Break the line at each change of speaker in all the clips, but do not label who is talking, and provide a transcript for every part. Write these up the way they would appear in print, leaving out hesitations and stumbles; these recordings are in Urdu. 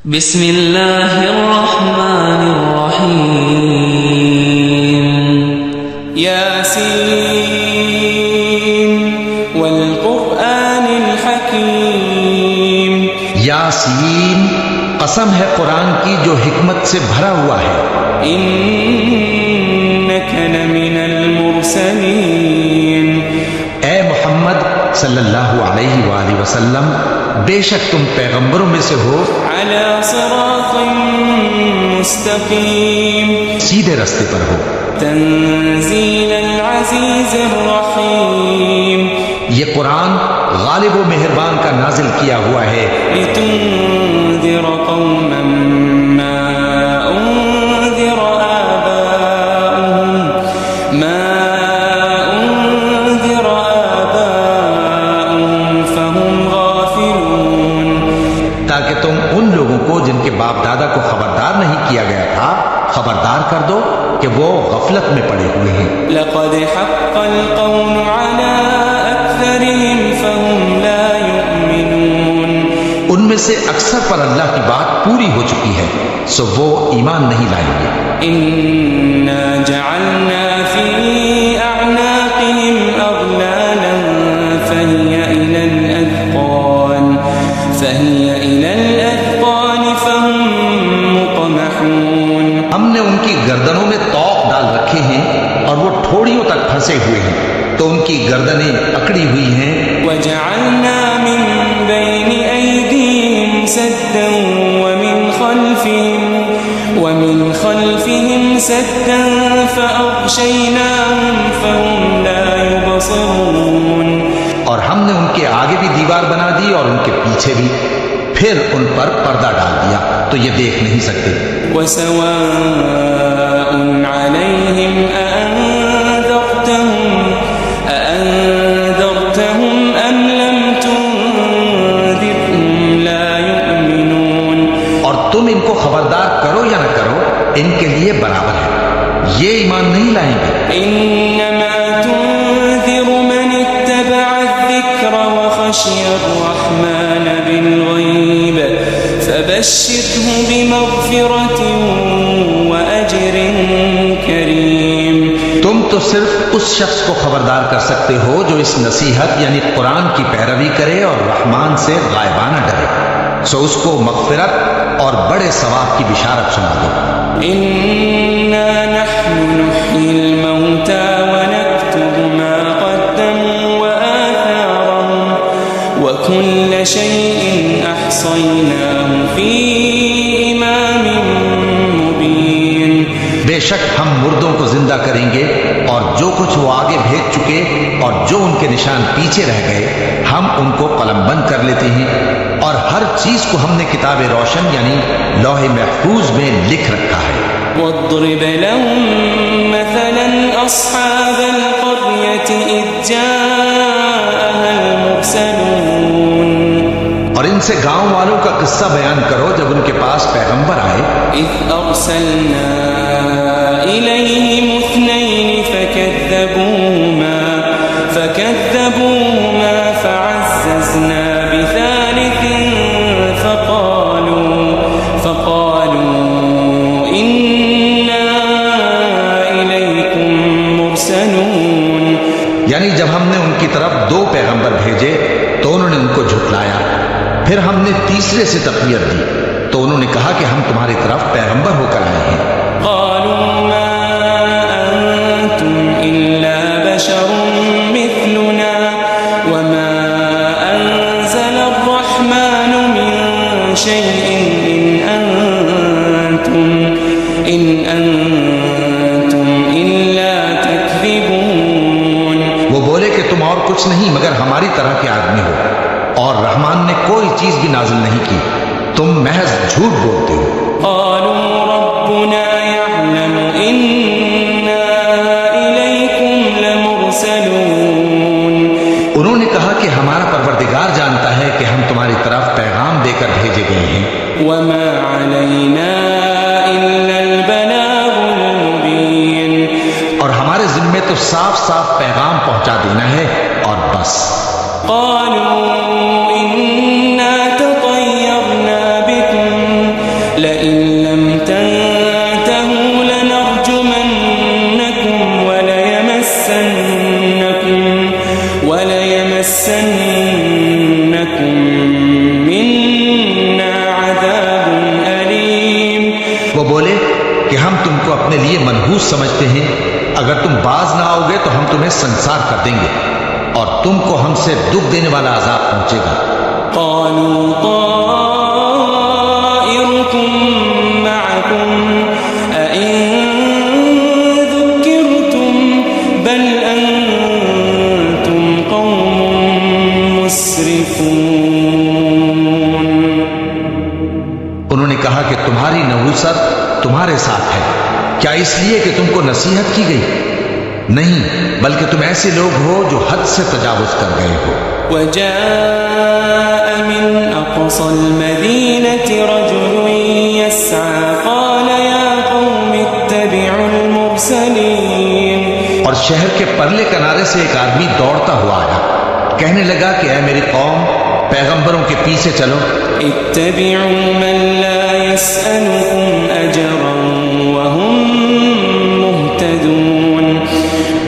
بسم اللہ الرحمن الرحیم یاسین والقرآن الحکیم
یاسین قسم ہے قرآن کی جو حکمت سے بھرا ہوا ہے.
انک لمن المرسلین
اے محمد صلی اللہ علیہ وآلہ وسلم بے شک تم پیغمبروں میں سے ہو
علی صراط مستقیم
سیدھے رستے پر ہو.
تنزیل العزیز الرحیم
یہ قرآن غالب و مہربان کا نازل کیا ہوا ہے
لتنذر قوما ما انذر آباؤهم فهم غافلون
تاکہ تم ان لوگوں کو جن کے باپ دادا کو خبردار نہیں کیا گیا تھا خبردار کر دو کہ وہ غفلت میں پڑے ہوئے ہیں.
لقد حق القول على اکثرهم فهم لا يؤمنون
ان میں سے اکثر پر اللہ کی بات پوری ہو چکی ہے سو وہ ایمان نہیں لائیں گے.
انا جعلنا في اعناقهم اغلالا فهي الى الاذقان فهم مقمحون
ہم نے ان کی گردنوں میں طوق ڈال رکھے ہیں اور وہ ٹھوڑیوں تک پھنسے ہوئے ہیں تو ان کی گردنیں اکڑی ہوئی ہیں.
وجعلنا من بين ايديهم سدا ومن خلفهم سدا فاغشيناهم فهم لا يبصرون
اور ہم نے ان کے آگے بھی دیوار بنا دی اور ان کے پیچھے بھی پھر ان پر پردہ ڈال دیا تو یہ دیکھ نہیں سکتے.
وسواء عليهم أأنذرتهم أم لم تنذرهم لا يؤمنون
اور تم ان کو خبردار کرو یا نہ کرو ان کے لیے برابر ہے یہ ایمان نہیں لائیں گے.
إنما تنذر من اتبع الذكر وخشي الرحمن بالغيب فبشره بمغفرة وأجر كريم.
تم تو صرف اس شخص کو خبردار کر سکتے ہو جو اس نصیحت یعنی قرآن کی پیروی کرے اور رحمان سے غائبانہ ڈرے سو اس کو مغفرت اور بڑے ثواب کی بشارت سنا دو.
إنا نحن نحيي الموتى ونكتب ما قدموا وآثارهم وكل شيء أحصيناه في إمام مبين.
بے شک ہم مردوں کو زندہ کریں گے اور جو کچھ وہ آگے بھیج چکے اور جو ان کے نشان پیچھے رہ گئے ہم ان کو قلم بند کر لیتے ہیں اور ہر چیز کو ہم نے کتاب روشن یعنی لوح محفوظ میں لکھ رکھا ہے.
واضرب لهم مثلا أصحاب القرية إذ جاءها المرسلون
اور ان سے گاؤں والوں کا قصہ بیان کرو جب ان کے پاس پیغمبر آئے.
إذ أرسلنا إليهم اثنين فكذبوهما فعززنا بثالث فقالوا إنا إليكم مرسلون.
یعنی جب ہم نے ان کی طرف دو پیغمبر بھیجے تو انہوں نے ان کو جھٹلایا پھر ہم نے تیسرے سے تقویت دی تو انہوں نے کہا کہ ہم تمہاری طرف پیغمبر ہو کر آئے ہیں.
قالوا ما أنتم إلا بشر مثلنا وما أنزل الرحمن من شيء إن أنتم إلا تكذبون.
وہ بولے کہ تم اور کچھ نہیں مگر ہماری طرح کے آدمی ہو اور رحمان نے کوئی چیز بھی نازل نہیں کی تم محض جھوٹ بولتے ہو.
قالوا ربنا يعلم إنا إليكم لمرسلون.
انہوں نے کہا کہ ہمارا پروردگار جانتا ہے کہ ہم تمہاری طرف پیغام دے کر بھیجے گئے ہیں.
وما علينا إلا البلاغ المبين.
اور ہمارے ذمے تو صاف صاف پیغام پہنچا دینا ہے اور بس.
قالوا إنا تطيرنا بكم
اپنے لیے منحوس سمجھتے ہیں، اگر تم باز نہ آؤ گے تو ہم تمہیں سنسار کر دیں گے اور تم کو ہم سے دکھ دینے والا عذاب پہنچے گا۔
قالوا طائركم معكم أئن ذكرتم بل أنتم قوم مسرفون۔
انہوں نے کہا کہ تمہاری نحوست تمہارے ساتھ ہے، کیا اس لیے کہ تم کو نصیحت کی گئی؟ نہیں، بلکہ تم ایسے لوگ ہو جو حد سے تجاوز کر گئے ہو۔
وجاء من أقصى المدينة رجل يسعى قال يا قوم اتبعوا المرسلين۔
اور شہر کے پرلے کنارے سے ایک آدمی دوڑتا ہوا آیا، کہنے لگا کہ اے میری قوم، پیغمبروں کے پیچھے چلو۔
اتبعوا من لا يسألكم أجرا وهم مهتدون۔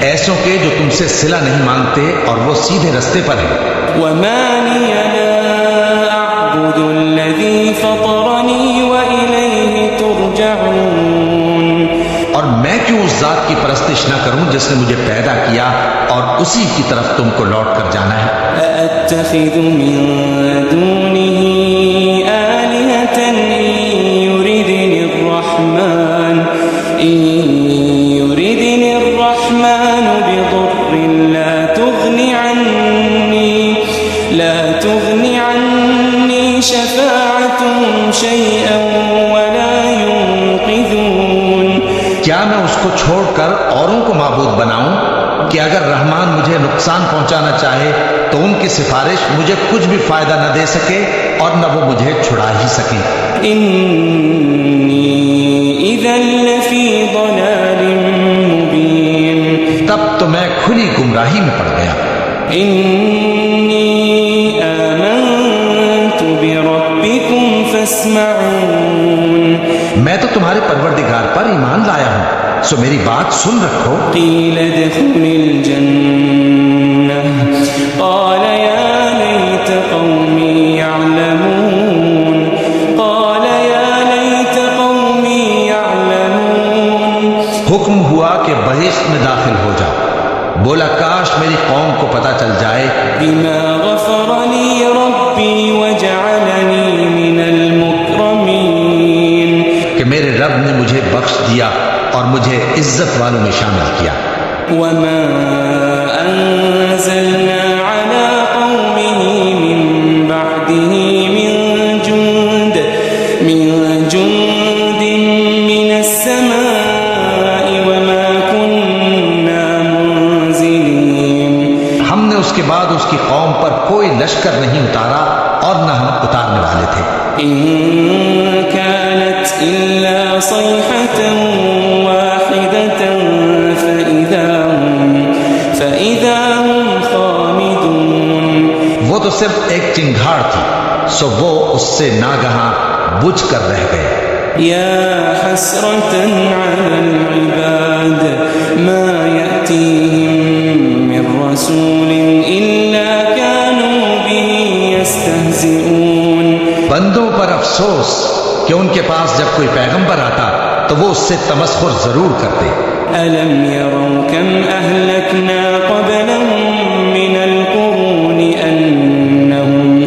ایسوں کے جو تم سے صلہ نہیں مانگتے اور وہ سیدھے رستے پر ہیں۔
وما لي لا أعبد الذي فطرني وإليه ترجعون۔
اور میں کیوں اس ذات کی پرستش نہ کروں جس نے مجھے پیدا کیا اور اسی کی طرف تم کو لوٹ کر جانا ہے۔
أأتخذ من دونه آلهة إن يردني الرحمن بضر لا تغني عني شفاعتهم شيئا ولا ينقذون۔
کیا میں اس کو چھوڑ کر اوروں کو معبود بناؤں کہ اگر رحمان مجھے نقصان پہنچانا چاہے تو ان کی سفارش مجھے کچھ بھی فائدہ نہ دے سکے اور نہ وہ مجھے چھڑا ہی سکے۔
إني إذا لفي ضلال مبين۔
تب تو میں کھلی گمراہی میں پڑ گیا۔
إني آمنت بربكم فاسمعون۔
میں تو تمہارے پروردگار پر ایمان لایا ہوں، سو میری بات سن رکھو۔
قيل ادخل الجنة قال يا ليت قومي يعلمون۔ قال يا ليت قومي يعلمون۔
حکم ہوا کہ بہشت میں داخل ہو جاؤ، بولا کاش میری قوم کو پتہ چل جائے
بما غفر لي ربي وجعلني من المكرمين۔
کہ میرے رب نے مجھے بخش دیا اور مجھے عزت والوں میں شامل کیا۔
وما أنزلنا على قومه من بعده من جند من السماء وما كنا منزلين۔
ہم نے اس کے بعد اس کی قوم پر کوئی لشکر نہیں اتارا اور نہ ہم اتارنے والے تھے۔
إن كانت إلا صيحة واحدة فإذا هم خامدون۔
وہ تو صرف ایک چنگھاڑ تھی، سو وہ اس سے ناگہاں بجھ کر رہ گئے۔
يا حسرة على العباد ما يأتيهم من رسول إلا كانوا به يستهزئون۔
بندوں پر افسوس کہ ان کے پاس جب کوئی پیغمبر آتا تو وہ اس سے تمسخر ضرور کرتے۔
ألم يروا كم أهلكنا قبلهم من القرون أنهم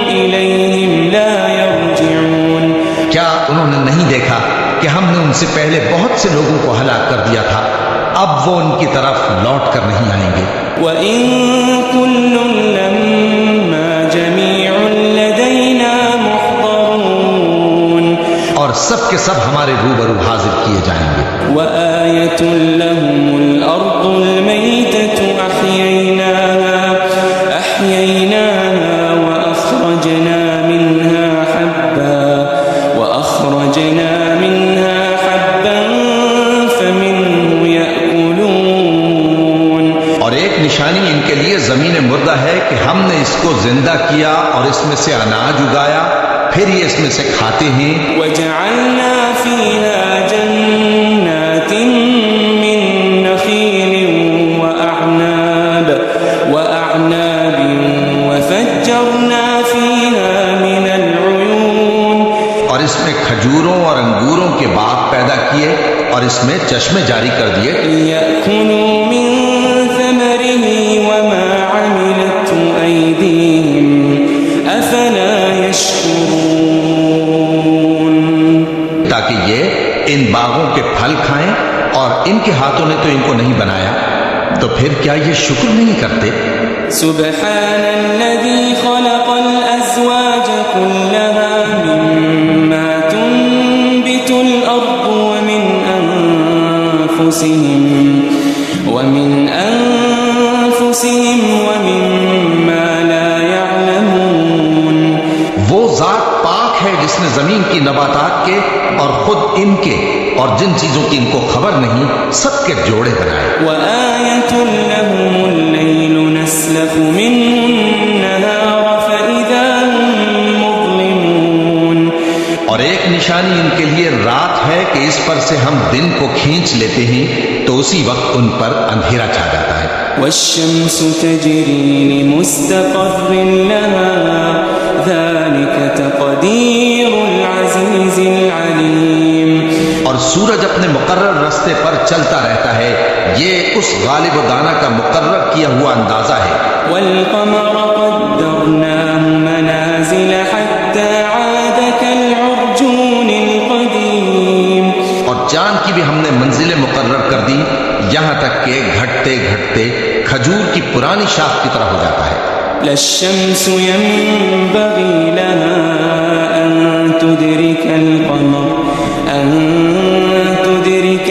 إليهم لا يرجعون۔
کیا انہوں نے نہیں دیکھا کہ ہم نے ان سے پہلے بہت سے لوگوں کو ہلاک کر دیا تھا، اب وہ ان کی طرف لوٹ کر نہیں آئیں گے۔
وَإِن كُلٌّ لَّمَّا جَمِيعٌ لَّدَيْنَا مُحْضَرُونَ۔
اور سب کے سب ہمارے روبرو حاضر کیے جائیں گے۔
وَآيَةٌ لَّهُمُ الْأَرْضُ الْمَيْتَةُ أَحْيَيْنَاهَا وَأَخْرَجْنَا مِنْهَا حَبًّا فَمِنْهُ يَأْكُلُونَ۔
اور ایک نشانی ان کے لیے زمین مردہ ہے کہ ہم نے اس کو زندہ کیا اور اس میں سے اناج اگایا، پھر یہ اس میں سے کھاتے ہیں۔
وَجَعَلْنَا فِيهَا جَنَّاتٍ مِّن نَّخِيلٍ وَأَعْنَابٍ وَفَجَّرْنَا فِيهَا مِنَ الْعُيُونِ۔
اور اس میں کھجوروں اور انگوروں کے باغ پیدا کیے اور اس میں چشمے جاری کر دیے
لِيَأْكُلُوا مِن ثَمَرِهِ وَمَا عَمِلَتْهُ أَيْدِيهِمْ أَفَلَا يَشْكُرُونَ
تاکہ یہ ان باغوں کے پھل کھائیں اور ان کے ہاتھوں نے تو ان کو نہیں بنایا تو پھر کیا یہ شکر نہیں کرتے
سبحان الذي خلق الأزواج كلها مما تنبت الأرض ومن أنفسهم ومما لا يعلمون
وہ ذات پاک ہے جس نے زمین کی نباتات کے اور خود ان کے اور جن چیزوں کی ان کو خبر نہیں سب کے جوڑے بنائے
وآية لهم الليل نسلخ منه النهار فإذا هم مظلمون
اور ایک نشانی ان کے لیے رات ہے کہ اس پر سے ہم دن کو کھینچ لیتے ہیں تو اسی وقت ان پر اندھیرا چھا جاتا ہے
والشمس تجري لمستقر لها ذلك تقدير العزيز العليم
اور سورج اپنے مقرر راستے پر چلتا رہتا ہے یہ اس غالب و دانا کا مقرر کیا ہوا اندازہ ہے
والقمر قدرناه منازل حتى عاد كالعرجون القديم
اور چاند کی بھی ہم نے منزلیں مقرر کر دی یہاں تک کہ گھٹتے گھٹتے کھجور کی پرانی شاخ کی طرح ہو جاتا ہے
لا الشمس ينبغي لها أن تدرك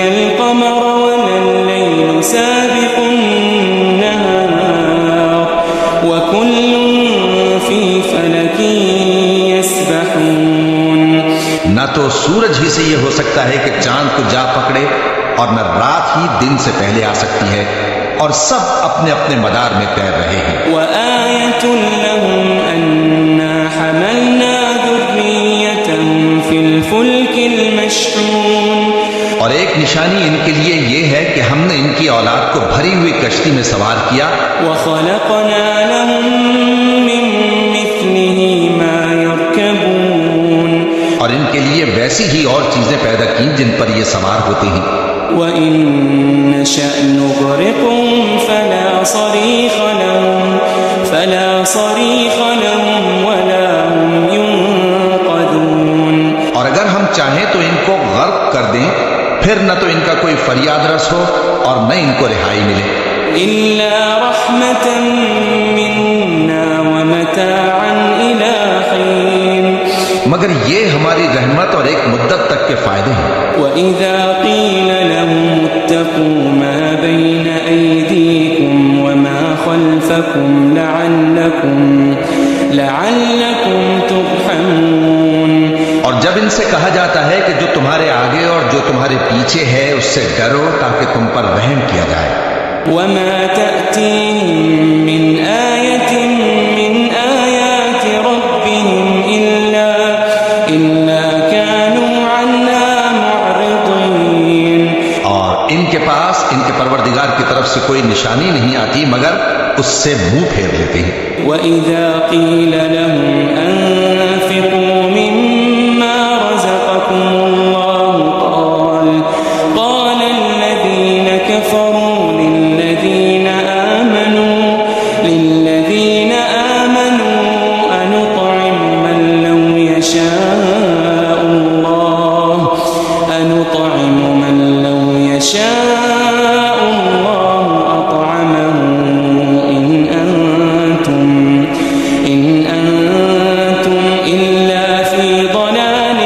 القمر ولا الليل سابق النهار وكل في فلك يسبحون
نہ تو سورج ہی سے یہ ہو سکتا ہے کہ چاند کو جا پکڑے اور نہ رات ہی دن سے پہلے آ سکتی ہے اور سب اپنے اپنے مدار میں تیر رہے ہیں
وآية لهم أنا حملنا ذريتهم في الفلك المشحون
اور ایک نشانی ان کے لیے یہ ہے کہ ہم نے ان کی اولاد کو بھری ہوئی کشتی میں سوار کیا
وخلقنا لهم من مثله ما يركبون
اور ان کے لیے ویسی ہی اور چیزیں پیدا کی جن پر یہ سوار ہوتے ہیں
وإن نشأ نغرقهم فلا صريخ لهم ولا هم ينقذون
اور اگر ہم چاہیں تو ان کو غرق کر دیں پھر نہ تو ان کا کوئی فریاد رس ہو اور نہ ان کو رہائی ملے
إلا رحمة منا ومتاعا إلى حين
مگر یہ ہماری رحمت اور ایک مدت تک کے فائدے ہیں
وإذا قيل لهم اتقوا ما بين أيديكم وما خلفكم لعلكم ترحمون
اور جب ان سے کہا جاتا ہے کہ جو تمہارے آگے اور جو تمہارے پیچھے ہے اس سے ڈرو تاکہ تم پر رحم کیا جائے
وما تأتيهم من آية من آيات ربهم إلا كانوا عنها معرضين
اور ان کے پاس ان کے پروردگار کی طرف سے کوئی نشانی نہیں آتی مگر اس سے منہ پھیر لیتے ہیں
وَإِذَا قِيلَ لَهُمْ أَنفِقُوا مِمَّا رَزَقَكُمُ اللَّهُ قَالَ الَّذِينَ كَفَرُوا لِلَّذِينَ آمَنُوا أَنُطْعِمُ مَن لَّوْ يَشَاءُ اللَّهُ أَطْعَمَهُ إِنْ أَنْتُمْ إِلَّا فِي ضَلَالٍ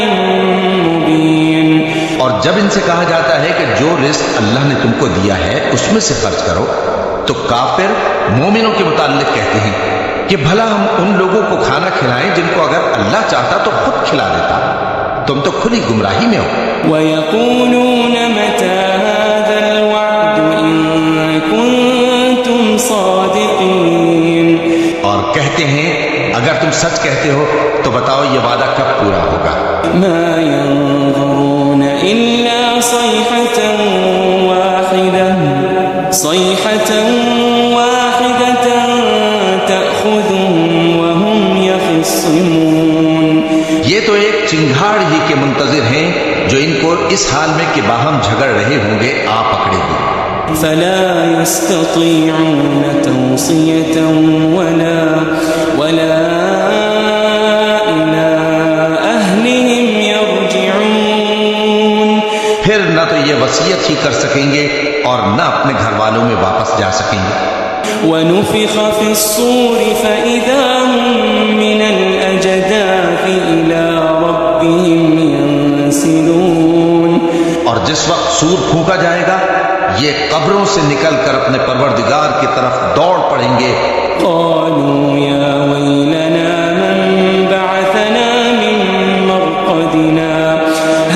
مُبِينٍ
اور جب ان سے کہا جاتا ہے کہ جو رزق اللہ نے تم کو دیا ہے اس میں سے خرچ کرو تو کافر مومنوں کے متعلق کہتے ہیں کہ بھلا ہم ان لوگوں کو کھانا کھلائیں جن کو اگر اللہ چاہتا تو خود کھلا دیتا تم تو کھلی گمراہی میں ہو
وَيَقُولُونَ مَتَى هَذَا الْوَعْدُ إِن كُنتُمْ صَادِقِينَ
اور کہتے ہیں اگر تم سچ کہتے ہو تو بتاؤ یہ وعدہ کب پورا ہوگا
مَا يَنظُرُونَ إِلَّا صَيْحَةً وَاحِدَةً تَأْخُذُهُمْ وَهُمْ يَخِصِّمُونَ
یہ تو ایک چنگھاڑ ہی کے منتظر ہیں جو ان کو اس حال میں کہ باہم جھگڑ رہے ہوں گے آ پکڑے گی.
فلا يستطيعون توصية ولا إلى أهلهم يرجعون.
پھر نہ تو یہ وصیت ہی کر سکیں گے اور نہ اپنے گھر والوں میں واپس جا سکیں گے.
ونفخ في الصور فإذا هم من الأجداث إلى ربهم ينسلون.
اور جس وقت سور پھونکا جائے گا یہ قبروں سے نکل کر اپنے پروردگار کی طرف دوڑ پڑیں گے.
قالوا يا ويلنا من بعثنا من مرقدنا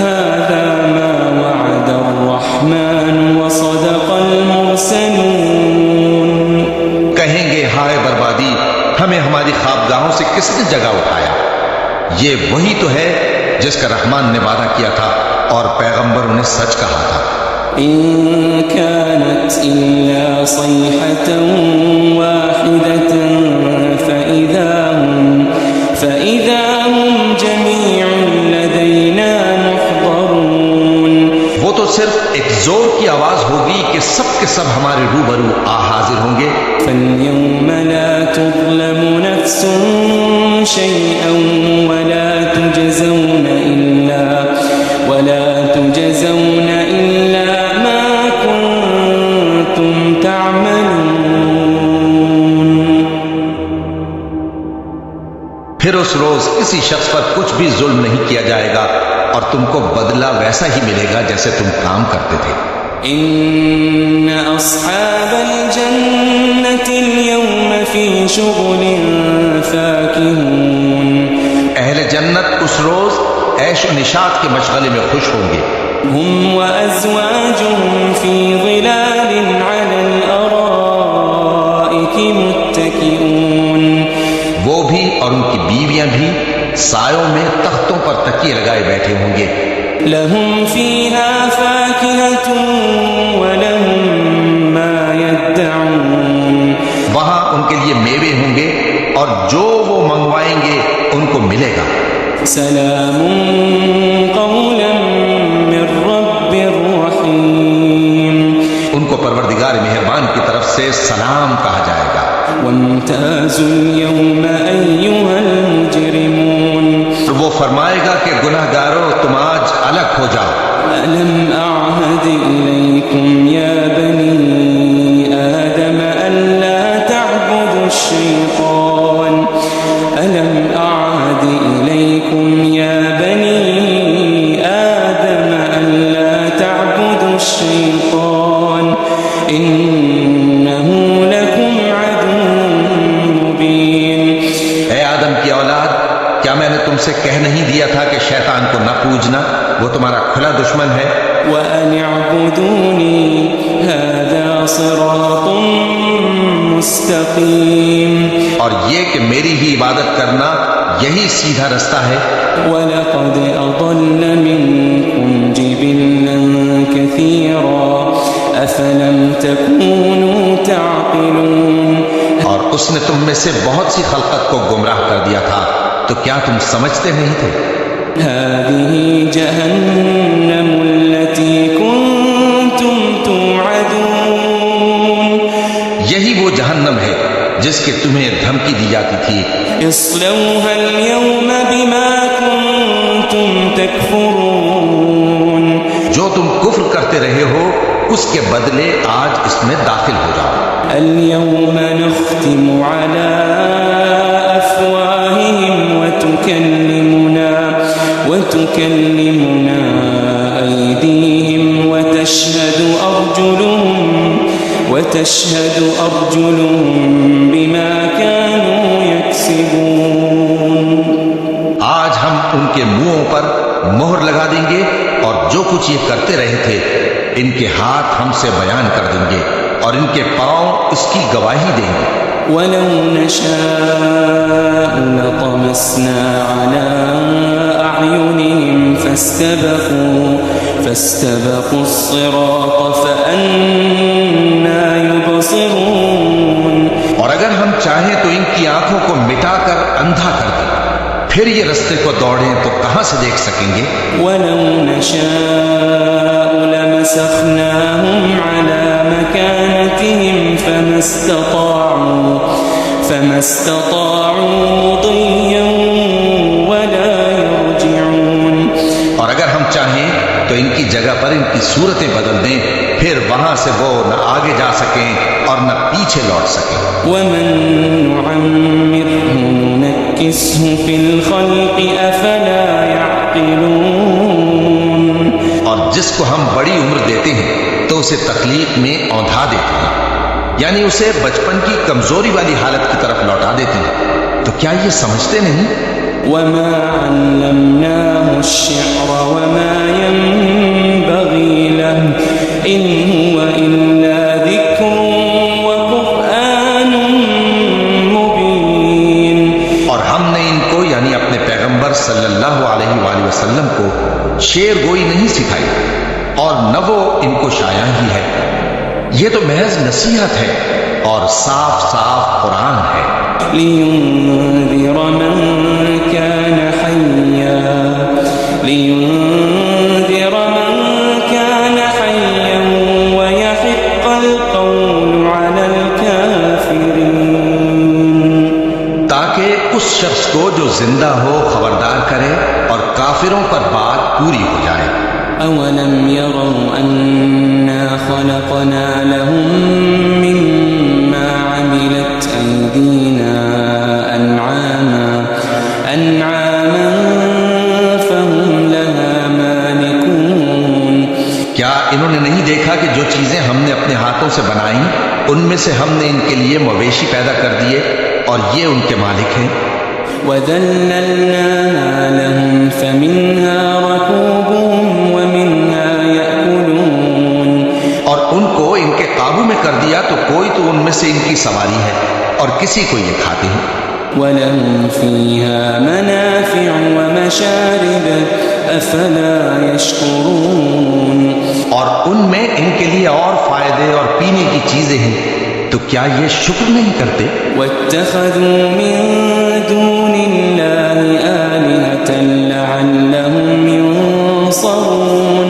هذا ما وعد الرحمن وصدق المرسلون.
کہیں گے ہائے بربادی، ہمیں ہماری خوابگاہوں سے کس نے جگہ اٹھایا؟ یہ وہی تو ہے جس کا رحمان نے وعدہ کیا تھا اور پیغمبروں نے سچ کہا تھا.
إن كانت إلا صيحة واحدة فإذا هم جميع لدينا محضرون.
وہ تو صرف ایک زور کی آواز ہوگی کہ سب کے سب ہمارے روبرو آ حاضر ہوں گے.
فاليوم لا تظلم نفس شيئا ولا تجزون إلا ما كنتم تعملون.
پھر اس روز کسی شخص پر کچھ بھی ظلم نہیں کیا جائے گا اور تم کو بدلہ ویسا ہی ملے گا جیسے تم کام کرتے تھے.
إن أصحاب الجنة اليوم في شغل فاكهون.
اہل جنت اس روز عیش و نشاط کے مشغلے میں خوش ہوں گے.
هم وأزواجهم في ظلال على الأرائك متكئون.
وہ بھی اور ان کی بیویاں بھی سایوں میں تختوں پر تکیے لگائے بیٹھے ہوں گے.
لهم فيها فاكهة ولهم ما يدعون.
وہاں ان کے لیے میوے ہوں گے اور جو وہ منگوائیں گے ان کو ملے گا.
سلام قولا من رب رحیم.
ان کو پروردگار مہربان کی طرف سے سلام کہا جائے گا.
وامتازوا اليوم أيها المجرمون.
وہ فرمائے گا کہ گناہ گارو تم آج الگ ہو جاؤ.
ألم أعهد إليكم يا بني آدم ألا تعبدوا الشيطان ألم أعهد إليكم يا بني آدم ألا تعبدوا الشيطان إنه لكم عدو مبين.
اے آدم کی اولاد، کیا میں نے تم سے کہہ نہیں دیا تھا کہ شیطان کو نہ پوجنا، وہ تمہارا کھلا دشمن ہے.
وأن اعبدوني هذا صراط مستقيم.
اور یہ کہ میری ہی عبادت کرنا یہی سیدھا رستہ ہے.
وَلَقَدْ أَضَلَّ مِنكُمْ جِبِلًّا كَثِيرًا أَفَلَمْ تَكُونُوا تَعْقِلُونَ.
اور اس نے تم میں سے بہت سی خلقت کو گمراہ کر دیا تھا، تو کیا تم سمجھتے نہیں تھے؟
هذه جهنم التي كنتم توعدون.
یہی وہ جہنم ہے جس کی تمہیں دھمکی دی جاتی تھی.
اصلوها اليوم بما كنتم تكفرون.
جو تم کفر کرتے رہے ہو اس کے بدلے آج اس میں داخل ہو جاؤ.
اليوم نختم على أفواههم وتكلمنا أيديهم وتشهد أرجلهم بما كانوا يكسبون.
آج ہم ان کے منہوں پر مہر لگا دیں گے اور جو کچھ یہ کرتے رہے تھے ان کے ہاتھ ہم سے بیان کر دیں گے اور ان کے پاؤں اس کی گواہی دیں گے.
وَلَوْ نَشَاءُ لَطَمَسْنَا عَلَىٰ أَعْيُنِهِمْ فَاسْتَبَقُوا الصِّرَاطَ فَأَنَّىٰ يُبْصِرُونَ.
اور اگر ہم چاہیں تو ان کی آنکھوں کو مٹا کر اندھا کر دیں، پھر یہ رستے کو دوڑیں تو کہاں سے دیکھ سکیں گے؟
ولو نشاء لمسخناهم على مكانتهم فما استطاعوا مضيا ولا يرجعون.
اور اگر ہم چاہیں تو ان کی جگہ پر ان کی صورتیں بدل دیں، پھر وہاں سے وہ نہ آگے جا سکیں اور نہ پیچھے لوٹ سکیں.
ومن نعمره ننكسه في الخلق افلا يعقلون.
اور جس کو ہم بڑی عمر دیتے ہیں تو اسے تخلیق میں اوندھا دیتے ہیں، یعنی اسے بچپن کی کمزوری والی حالت کی طرف لوٹا دیتے ہیں. تو کیا یہ سمجھتے نہیں؟
وما علمناه الشعر وما ينبغي له إن هو إلا ذكر وقرآن مبين.
اور ہم نے ان کو یعنی اپنے پیغمبر صلی اللہ علیہ وآلہ وسلم کو شعر گوئی نہیں سکھائی، اور نہ وہ ان کو شاعر ہی ہے. یہ تو محض نصیحت ہے اور صاف صاف قرآن ہے.
لينذر من كان حيا ويحق القول على الكافرين.
تاکہ اس شخص کو جو زندہ ہو خبردار کرے اور کافروں پر بات پوری ہو جائے.
أولم يروا أنا خلقنا لهم مما عملت أيدينا أنعاما فهم لها مالكون.
کیا انہوں نے نہیں دیکھا کہ جو چیزیں ہم نے اپنے ہاتھوں سے بنائیں ان میں سے ہم نے ان کے لیے مویشی پیدا کر دیے اور یہ ان کے مالک ہیں.
وَذَلَّلْنَاهَا لَهُمْ فَمِنْهَا رَكُوبُهُمْ وَمِنْهَا يَأْكُلُونَ.
اور ان کو ان کے قابو میں کر دیا تو کوئی تو ان میں سے ان کی سواری ہے اور کسی کو یہ کھاتے ہیں.
وَلَهُمْ فِيهَا مَنَافِعُ وَمَشَارِبُ أَفَلَا يَشْكُرُونَ.
اور ان میں ان کے لیے اور فائدے اور پینے کی چیزیں ہیں، تو کیا یہ شکر نہیں کرتے؟
وَاتَّخَذُوا مِن دُونِ اللَّهِ آلِهَةً لَعَلَّهُمْ يُنصَرُونَ.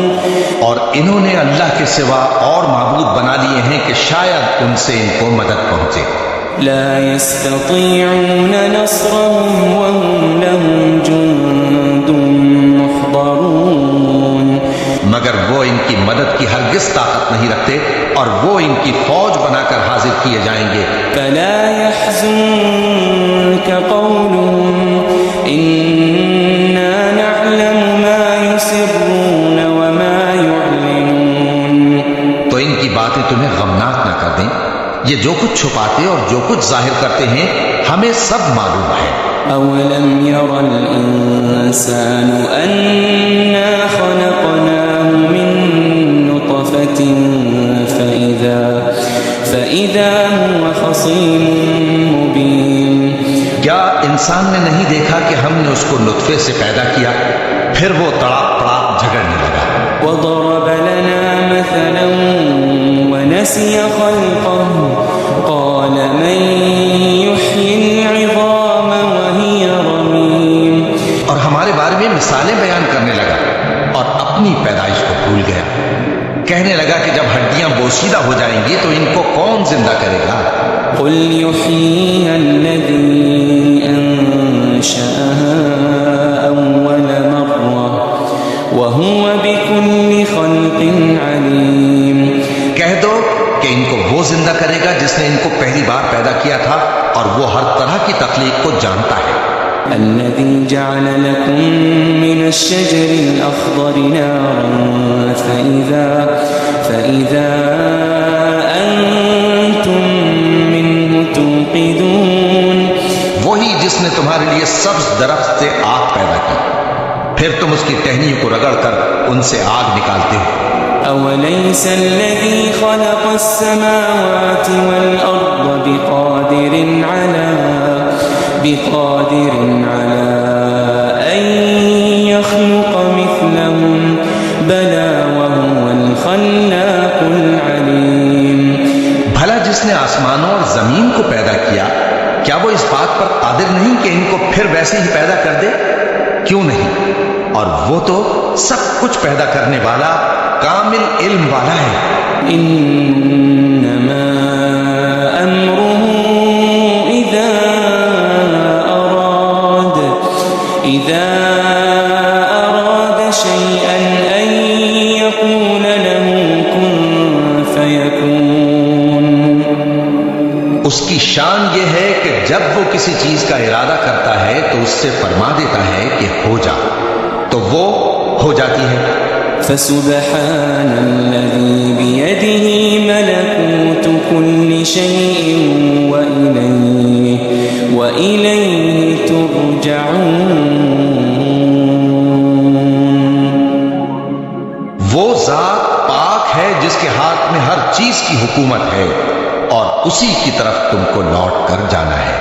اور انہوں نے اللہ کے سوا اور معبود بنا لیے ہیں کہ شاید ان سے ان کو مدد پہنچے.
لا يستطيعون نصرهم وهم لهم جند محضرون.
مگر وہ ان کی مدد کی ہرگز طاقت نہیں رکھتے اور وہ ان کی فوج بنا کر حاضر کیے جائیں گے.
فلا يحزنك قولهم إنا نعلم ما يسرون وما يعلنون.
تو ان کی باتیں تمہیں غمناک نہ کر دیں. یہ جو کچھ چھپاتے اور جو کچھ ظاہر کرتے ہیں ہمیں سب معلوم ہے.
أولم ير الإنسان أنا خلقناه من نطفة فإذا هو خصيم مبين.
کیا انسان نے نہیں دیکھا کہ ہم نے اس کو نطفے سے پیدا کیا، پھر وہ تڑاپ پڑاپ جھگڑنے لگا.
وضرب لنا مثلا ونسي خلقه قال من يحيي العظام وهي رميم.
اور ہمارے بارے میں مثالیں بیان کرنے لگا اور اپنی پیدائش کو بھول گیا. کہنے لگا کہ جب ہڈیاں بوسیدہ ہو جائیں گی تو ان کو کون زندہ کرے گا؟
قل يحييها الذي أنشأها أول مرة وهو بكل خلق عليم.
کہہ دو کہ ان کو وہ زندہ کرے گا جس نے ان کو پہلی بار پیدا کیا تھا اور وہ ہر طرح کی تخلیق کو جانتا ہے.
الذي جعل لكم من الشجر الأخضر نارا فإذا أنتم منه توقدون.
وہی جس نے تمہارے لیے سبز درخت سے آگ پیدا کی، پھر تم اس کی ٹہنیوں کو رگڑ کر ان سے آگ نکالتے ہو.
أوليس الذي خلق السماوات والأرض بقادر على أن يخلق مثلهم بلى وهو الخلاق العليم.
بھلا جس نے آسمانوں اور زمین کو پیدا کیا، کیا وہ اس بات پر قادر نہیں کہ ان کو پھر ویسے ہی پیدا کر دے؟ کیوں نہیں؟ اور وہ تو سب کچھ پیدا کرنے والا کامل علم والا ہے۔
انما امره اذا اراد شيئا ان يقول له كن فيكون۔
اس کی شان یہ ہے کہ جب وہ کسی چیز کا ارادہ کرتا ہے تو اس سے فرما دیتا ہے کہ ہو جا، تو وہ ہو جاتی ہے۔
فسبحان الذي بيده ملكوت كل شيء وإليه ترجعون۔
وہ ذات پاک ہے جس کے ہاتھ میں ہر چیز کی حکومت ہے اور اسی کی طرف تم کو لوٹ کر جانا ہے۔